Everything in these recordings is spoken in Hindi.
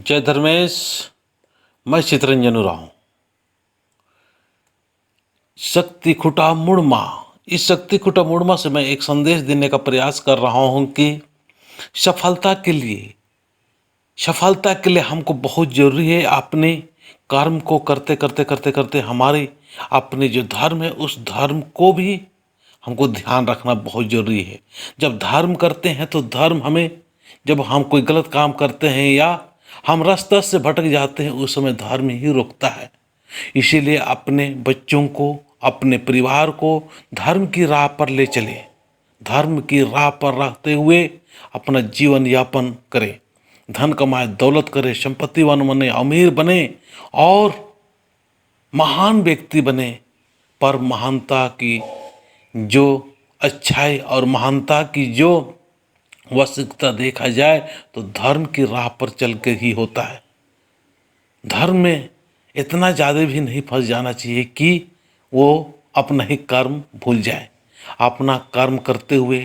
जय धर्मेश। मैं चितरंजन उरांव। शक्ति खुटा मुड़मा। इस शक्ति खुटा मुड़मा से मैं एक संदेश देने का प्रयास कर रहा हूं कि सफलता के लिए हमको बहुत जरूरी है अपने कर्म को करते करते करते करते हमारे अपने जो धर्म है उस धर्म को भी हमको ध्यान रखना बहुत जरूरी है। जब धर्म करते हैं तो धर्म हमें, जब हम कोई गलत काम करते हैं या हम रास्ते से भटक जाते हैं उस समय धर्म ही रोकता है। इसीलिए अपने बच्चों को, अपने परिवार को धर्म की राह पर ले चले, धर्म की राह पर रहते हुए अपना जीवन यापन करे, धन कमाए, दौलत करे, संपत्तिवान बने, अमीर बने और महान व्यक्ति बने। पर महानता की जो अच्छाई और महानता की जो वास्तविकता देखा जाए तो धर्म की राह पर चल के ही होता है। धर्म में इतना ज़्यादा भी नहीं फंस जाना चाहिए कि वो अपना ही कर्म भूल जाए। अपना कर्म करते हुए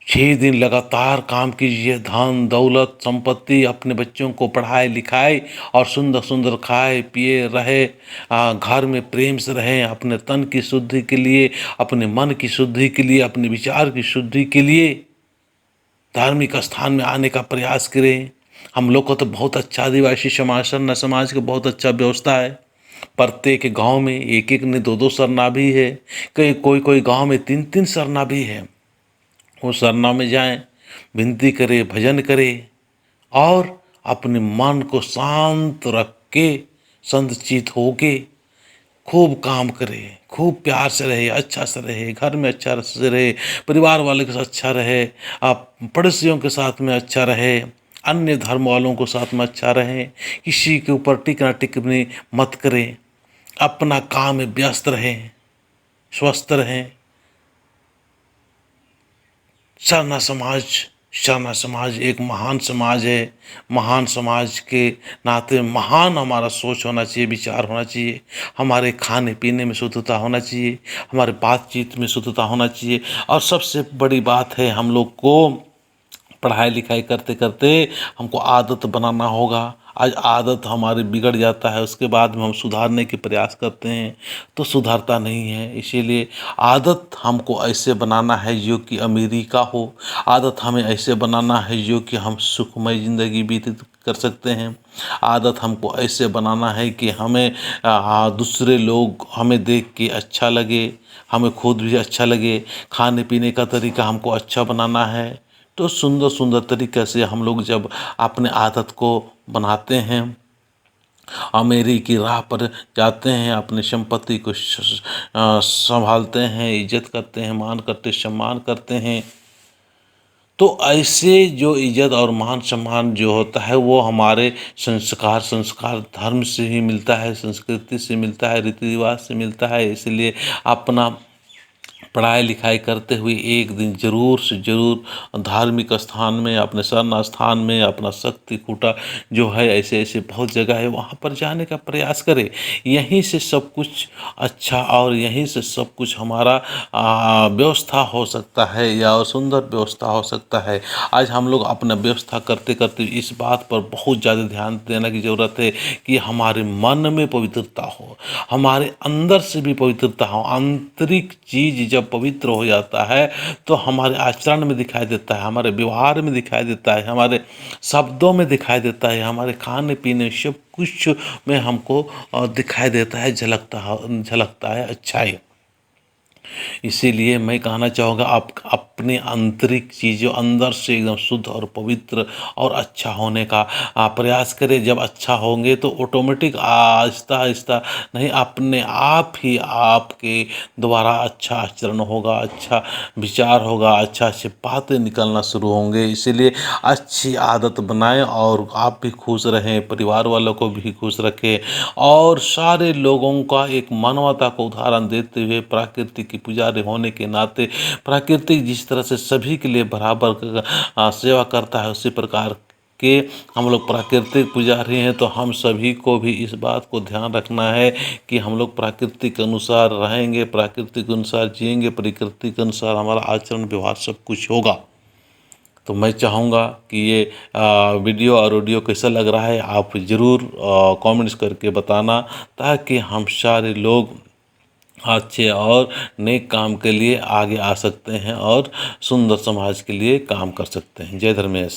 6 दिन लगातार काम कीजिए, धन दौलत संपत्ति, अपने बच्चों को पढ़ाए लिखाए और सुंदर सुंदर खाए पिए रहे, घर में प्रेम से रहें, अपने तन की शुद्धि के लिए, अपने मन की शुद्धि के लिए, अपने विचार की शुद्धि के लिए धार्मिक स्थान में आने का प्रयास करें। हम लोग को तो बहुत अच्छा आदिवासी समाज, सरना समाज का बहुत अच्छा व्यवस्था है। प्रत्येक गांव में एक एक नहीं दो दो सरना भी है, कोई गांव में 3 3 सरना भी है। वो सरना में जाएं, विनती करें, भजन करें और अपने मन को शांत रख के, संतचित होके खूब काम करे, खूब प्यार से रहे, अच्छा से रहे, घर में अच्छा से रहे, परिवार वाले के साथ अच्छा रहे, आप पड़ोसियों के साथ में अच्छा रहे, अन्य धर्म वालों के साथ में अच्छा रहे, किसी के ऊपर टिकना टिकनी मत करें, अपना काम में व्यस्त रहें, स्वस्थ रहें। सरना समाज एक महान समाज है। महान समाज के नाते महान हमारा सोच होना चाहिए, विचार होना चाहिए, हमारे खाने पीने में शुद्धता होना चाहिए, हमारे बातचीत में शुद्धता होना चाहिए। और सबसे बड़ी बात है, हम लोग को पढ़ाई लिखाई करते करते हमको आदत बनाना होगा। आज आदत हमारी बिगड़ जाता है, उसके बाद में हम सुधारने के प्रयास करते हैं तो सुधरता नहीं है। इसीलिए आदत हमको ऐसे बनाना है जो कि अमीरी का हो, आदत हमें ऐसे बनाना है जो कि हम सुखमय ज़िंदगी व्यतीत कर सकते हैं। आदत हमको ऐसे बनाना है कि हमें दूसरे लोग हमें देख के अच्छा लगे, हमें खुद भी अच्छा लगे। खाने पीने का तरीका हमको अच्छा बनाना है। तो सुंदर सुंदर तरीके से हम लोग जब अपने आदत को बनाते हैं, अमीरी की राह पर जाते हैं, अपनी संपत्ति को संभालते हैं, इज्जत करते हैं, मान करते, सम्मान करते हैं, तो ऐसे जो इज्जत और मान सम्मान जो होता है वो हमारे संस्कार धर्म से ही मिलता है, संस्कृति से मिलता है, रीति रिवाज से मिलता है। इसलिए अपना पढ़ाई लिखाई करते हुए एक दिन जरूर से जरूर धार्मिक स्थान में, अपने सरना स्थान में, अपना शक्ति खूटा जो है, ऐसे ऐसे बहुत जगह है, वहाँ पर जाने का प्रयास करें। यहीं से सब कुछ अच्छा और यहीं से सब कुछ हमारा व्यवस्था हो सकता है या सुंदर व्यवस्था हो सकता है। आज हम लोग अपना व्यवस्था करते करते इस बात पर बहुत ज़्यादा ध्यान देने की ज़रूरत है कि हमारे मन में पवित्रता हो, हमारे अंदर से भी पवित्रता हो। आंतरिक चीज़ जब पवित्र हो जाता है तो हमारे आचरण में दिखाई देता है, हमारे व्यवहार में दिखाई देता है, हमारे शब्दों में दिखाई देता है, हमारे खाने पीने सब कुछ में हमको दिखाई देता है, झलकता है अच्छाई। इसीलिए मैं कहना चाहूँगा, आप अपने आंतरिक चीज़ों अंदर से एकदम शुद्ध और पवित्र और अच्छा होने का प्रयास करें। जब अच्छा होंगे तो ऑटोमेटिक आहिस्ता आहिस्ता नहीं, अपने आप ही आपके द्वारा अच्छा आचरण होगा, अच्छा विचार होगा, अच्छा अच्छी बातें निकलना शुरू होंगे। इसीलिए अच्छी आदत बनाएं और आप भी खुश रहें, परिवार वालों को भी खुश रखें और सारे लोगों का एक मानवता को उदाहरण देते हुए प्रकृति की पुजारी होने के नाते, प्रकृति जिस तरह से सभी के लिए बराबर सेवा करता है, उसी प्रकार के हम लोग प्राकृतिक पुजारी हैं। तो हम सभी को भी इस बात को ध्यान रखना है कि हम लोग प्रकृति के अनुसार रहेंगे, प्रकृति के अनुसार जिएंगे, प्रकृति के अनुसार हमारा आचरण व्यवहार सब कुछ होगा। तो मैं चाहूँगा कि ये वीडियो और ऑडियो कैसा लग रहा है आप ज़रूर कमेंट्स करके बताना, ताकि हम सारे लोग अच्छे और नेक काम के लिए आगे आ सकते हैं और सुंदर समाज के लिए काम कर सकते हैं। जय धर्मेश।